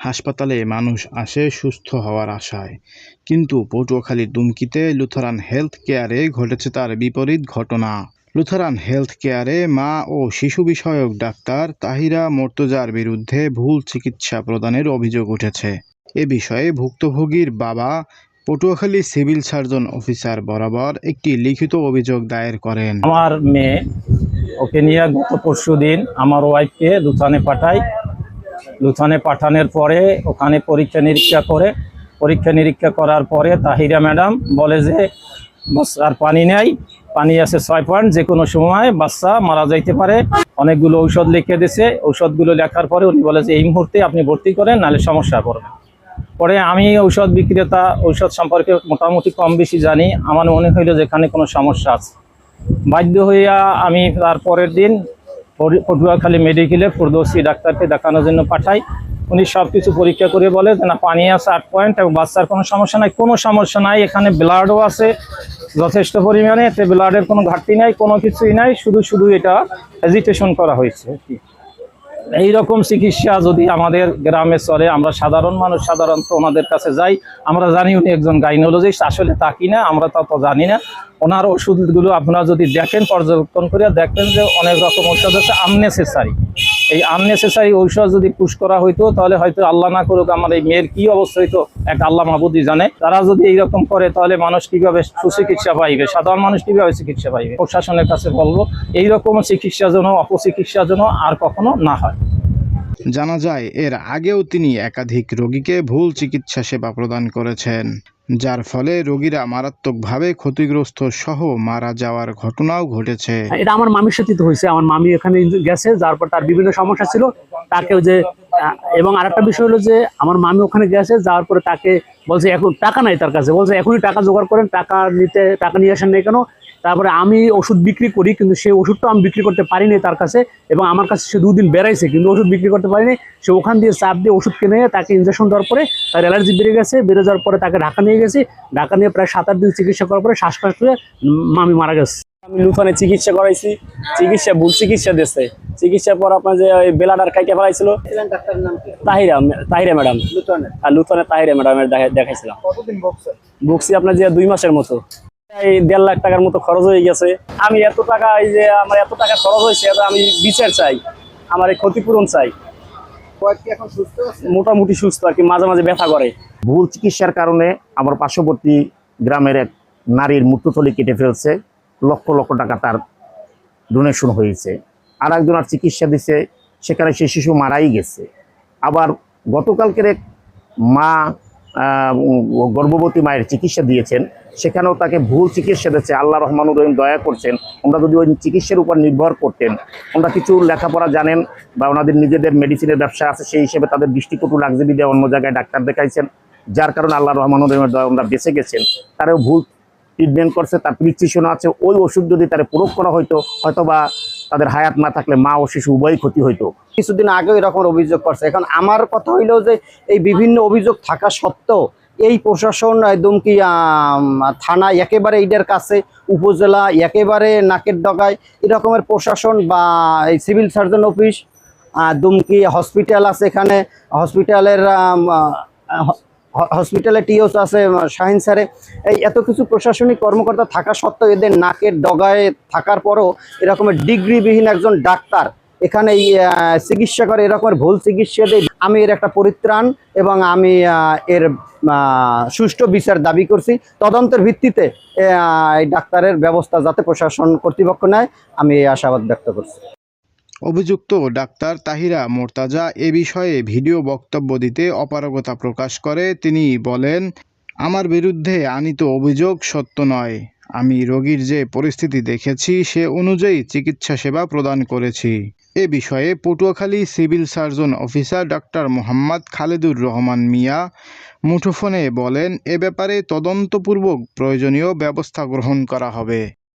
হাসপাতালে মানুষ আসে সুস্থ হওয়ার আশায়, কিন্তু পটুয়াখালীর দুমকিতে লুথারান হেলথ কেয়ারে ঘটেছে তার বিপরীত ঘটনা। লুথারান হেলথ কেয়ারে মা ও শিশু বিষয়ক ডাক্তার তাহিরা মোর্তজার বিরুদ্ধে ভুল চিকিৎসা প্রদানের অভিযোগ উঠেছে। এ বিষয়ে ভুক্তভোগীর বাবা পটুয়াখালী সিভিল সার্জন অফিসার বরাবর একটি লিখিত অভিযোগ দায়ের করেন। আমার মেয়ে ওকে নিয়ে গত পরশুদিন আমার ওয়াইফকে লুথানে পাঠাই। লুথানে পাঠানোর পরে ওখানে পরীক্ষা নিরীক্ষা করার পরে তাহিরা ম্যাডাম বলে যে বাচ্চার পানি নেই, পানি আছে 6 পয়েন্ট, যে কোনো সময় বাচ্চা মারা যাইতে পারে। অনেকগুলো ঔষধ লিখে দিয়েছে। ঔষধগুলো লেখার পরে উনি বলে যে এই মুহূর্তে আপনি ভর্তি করেন, নাহলে সমস্যা পড়বে। পরে আমি ঔষধ বিক্রেতা, ঔষধ সম্পর্কে মোটামুটি কম বেশি জানি। আমার মনে হইল যে এখানে কোনো সমস্যা আছে। বাধ্য হইয়া আমি তার পরের দিন পটুয়াখালী মেডিকেলে ফেরদৌসী ডাক্তারকে দেখানোর জন্য পাঠাই। উনি সব কিছু পরীক্ষা করে বলে যে না, পানি আছে 8 পয়েন্ট এবং বাচ্চার কোনো সমস্যা নাই। এখানে ব্লাডও আছে যথেষ্ট পরিমাণে, এতে ব্লাডের কোনো ঘাটতি নাই, কোনো কিছুই নাই, শুধু এটা হেজিটেশন করা হয়েছে। এইরকম চিকিৎসা যদি আমাদের গ্রামে চলে, আমরা সাধারণ মানুষ সাধারণত ওনাদের কাছে যাই, আমরা জানি উনি একজন গাইনোলজিস্ট, আসলে তা কিনা আমরা তা তো জানি না। ওনার ওষুধগুলো আপনারা যদি দেখেন, পর্যবেক্ষণ করে দেখবেন যে অনেক রকম ঔষধ আছে আননেসেসারি। এই আননেসেসারি ঔষধ যদি পুশ করা হইতো তাহলে হয়তো আল্লাহ না করুক আমার এই মেয়ের কি অবস্থা হইতো এক আল্লাহ মাহবুদই জানে। তারা যদি এইরকম করে তাহলে মানুষ কিভাবে সুচিকিৎসা পাইবে, সাধারণ মানুষ কিভাবে চিকিৎসা পাইবে? প্রশাসনের কাছে বলবো এইরকম চিকিৎসা যেন, অপচিকিৎসা যেন আর কখনো না হয়। জানা যায় এর আগেও তিনি একাধিক রোগীকে ভুল চিকিৎসা সেবা প্রদান করেছেন, যার ফলে রোগীরা মারাত্মকভাবে ক্ষতিগ্রস্ত সহ মারা যাওয়ার ঘটনাও ঘটেছে। এটা আমার মামির সাথে তো হয়েছে। আমার মামি এখানে গেছে, যার পর তার বিভিন্ন সমস্যা ছিল, তাকেও যে এবং আরেকটা বিষয় হলো যে আমার মামি ওখানে গেছে, যাওয়ার পরে তাকে বলছে এখন টাকা নাই তার কাছে, বলছে এখনই টাকা জোগাড় করেন, টাকা নিয়ে আসেন নাই কেন? তারপরে আমি ওষুধ বিক্রি করি, কিন্তু সেই ওষুধটা আমি বিক্রি করতে পারিনি তার কাছে, এবং আমার কাছে সে 2 দিন বেড়াইছে কিন্তু ওষুধ বিক্রি করতে পারিনি। সে ওখান দিয়ে চাপ দিয়ে ওষুধ কিনে তাকে ইনজেকশন দেওয়ার পরে তার অ্যালার্জি বেড়ে যাওয়ার পরে তাকে ঢাকা নিয়ে গেছি। ঢাকা নিয়ে প্রায় 7-8 দিন চিকিৎসা করার পরে শ্বাসকষ্ট হয়ে মামি মারা গেছে। আমি লুথানে চিকিৎসা করাইছি, ভুল চিকিৎসা দিয়েছে। চিকিৎসার পর আপনার যে ওই বেলাডার কাইটে ফেলাইছিল, তাহিরা ম্যাডাম, লুথানে তাহিরা ম্যাডামের দেখাইছিলাম। বকছি আপনার যে 2 মাসের মতো, এই 1.5 লাখ টাকার মতো খরচ হয়ে গেছে। আমি এত টাকা, এই যে আমার এত টাকা খরচ হয়েছে, আমি বিচার চাই, আমার এই ক্ষতিপূরণ চাই। মোটামুটি সুস্থ আর কি, মাঝে মাঝে ব্যথা করে। ভুল চিকিৎসার কারণে আমার পার্শ্ববর্তী গ্রামের এক নারীর মূত্রথলি কেটে ফেলছে, লক্ষ লক্ষ টাকা তার ডোনেশন হয়েছে। আর একজনের চিকিৎসা দিছে, সেখানে সেই শিশু মারাই গেছে। আবার গতকালকের এক মা গর্ভবতী মায়ের চিকিৎসা দিয়েছেন, সেখানেও তাকে ভুল চিকিৎসা দিচ্ছে। আল্লাহ রহমানুর রহিম দয়া করছেন, ওনারা যদি ওই চিকিৎসার উপর নির্ভর করতেন, ওনারা কিছু লেখাপড়া জানেন বা ওনাদের নিজেদের মেডিসিনের ব্যবসা আছে, সেই হিসেবে তাদের দৃষ্টিকটু লাগজে দিয়ে অন্য জায়গায় ডাক্তার দেখাইছেন, যার কারণে আল্লাহ রহমানুর রহিমের দয়া ওনারা বেঁচে গেছেন। তারাও ভুল ট্রিটমেন্ট করছে, তার প্রিসক্রিপশন আছে, ওই ওষুধ যদি তারা প্রয়োগ করা হয়তো বা তাদের হায়াত না থাকলে মা ও শিশু উভয়ই ক্ষতি হইতো। কিছুদিন আগেও এরকম অভিযোগ করছে। এখন আমার কথা হইলো যে এই বিভিন্ন অভিযোগ থাকা সত্ত্বেও এই প্রশাসন দুমকি থানা একেবারে এইটার কাছে, উপজেলা একেবারে নাকের ডগায়, এরকমের প্রশাসন বা এই civil surgeon office, Dumki hospital আছে, এখানে হসপিটালে টিওস আছে শাহিন স্যারে, এই এত কিছু প্রশাসনিক কর্মকর্তা থাকা সত্ত্বেও এদের নাকের ডগায় থাকার পরও এরকমের ডিগ্রিবিহীন একজন ডাক্তার এখানে চিকিৎসা করে, এরকমের ভুল চিকিৎসা দেয়। আমি এর একটা পরিত্রাণ এবং আমি এর সুষ্ঠু বিচার দাবি করছি। তদন্তের ভিত্তিতে এই ডাক্তারের ব্যবস্থা যাতে প্রশাসন কর্তৃপক্ষ নেয়, আমি এই আশাবাদ ব্যক্ত করছি। অভিযুক্ত ডাক্তার তাহিরা মোর্তাজা এ বিষয়ে ভিডিও বক্তব্য দিতে অপারগতা প্রকাশ করে তিনি বলেন, আমার বিরুদ্ধে আনীত অভিযোগ সত্য নয়। আমি রোগীর যে পরিস্থিতি দেখেছি সে অনুযায়ী চিকিৎসা সেবা প্রদান করেছি। এ বিষয়ে পটুয়াখালী সিভিল সার্জন অফিসার ডাক্তার মোহাম্মদ খালেদুর রহমান মিয়া মুঠোফোনে বলেন, এ ব্যাপারে তদন্তপূর্বক প্রয়োজনীয় ব্যবস্থা গ্রহণ করা হবে।